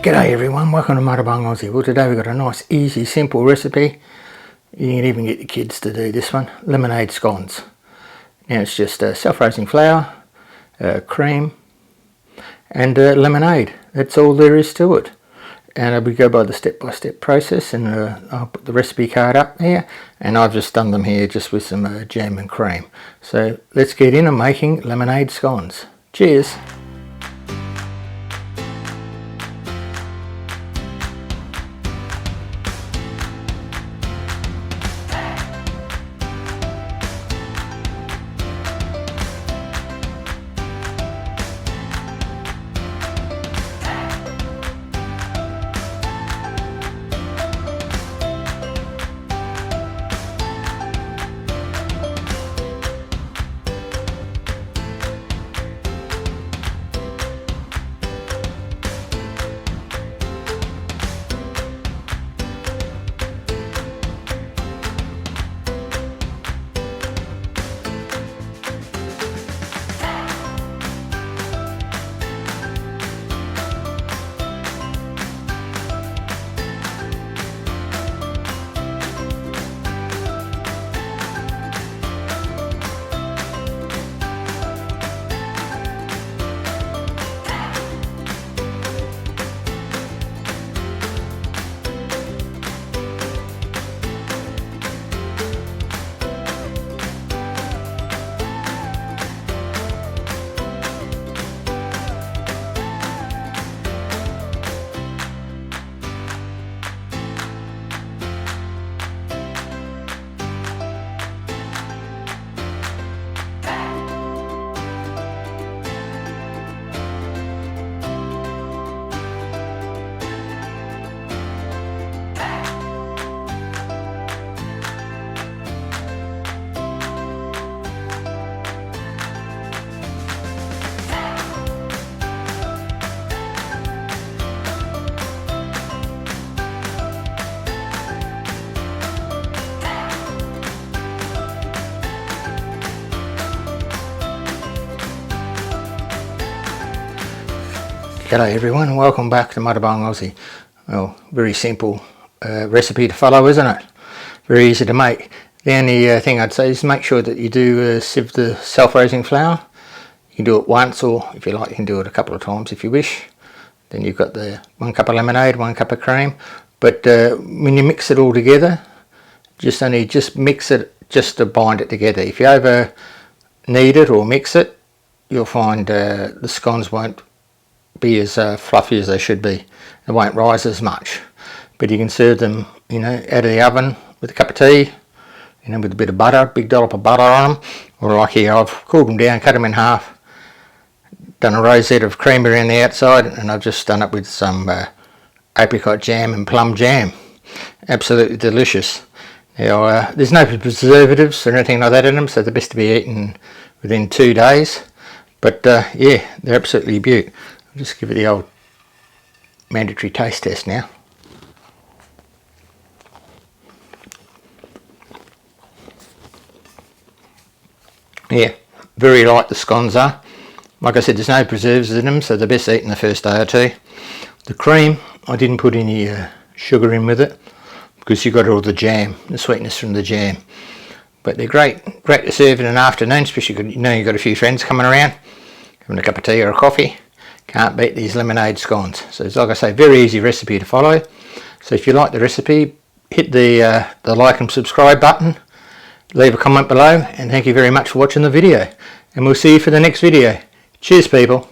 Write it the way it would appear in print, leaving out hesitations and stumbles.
G'day everyone, welcome to Mudabung Aussie. Well, today we've got a nice, easy, simple recipe. You can even get the kids to do this one. Lemonade scones. Now it's just self-raising flour, cream and lemonade. That's all there is to it. And we go by the step-by-step process, and I'll put the recipe card up here, and I've just done them here just with some jam and cream. So let's get in and making lemonade scones. Cheers! G'day everyone, and welcome back to Mudabung Aussie. Well, very simple recipe to follow, isn't it? Very easy to make. The only thing I'd say is make sure that you do sieve the self-raising flour. You can do it once, or if you like you can do it a couple of times if you wish. Then you've got the 1 cup of lemonade, 1 cup of cream. But when you mix it all together, just mix it just to bind it together. If you over knead it or mix it, you'll find the scones won't be as fluffy as they should be. They won't rise as much, but you can serve them, you know, out of the oven with a cup of tea, you know, with a bit of butter, big dollop of butter on them, or like here I've cooled them down, cut them in half, done a rosette of cream around the outside, and I've just done it with some apricot jam and plum jam. Absolutely delicious. Now there's no preservatives or anything like that in them, so they're best to be eaten within 2 days, but yeah, they're absolutely beaut. I'll just give it the old mandatory taste test now. Yeah, very light the scones are. Like I said, there's no preservatives in them, so they're best eaten the first day or two. The cream, I didn't put any sugar in with it because you got all the jam, the sweetness from the jam. But they're great to serve in an afternoon, especially if you know you've got a few friends coming around, having a cup of tea or a coffee. Can't beat these lemonade scones. So it's, like I say, very easy recipe to follow. So if you like the recipe, hit the like and subscribe button, leave a comment below, and thank you very much for watching the video, and we'll see you for the next video. Cheers people.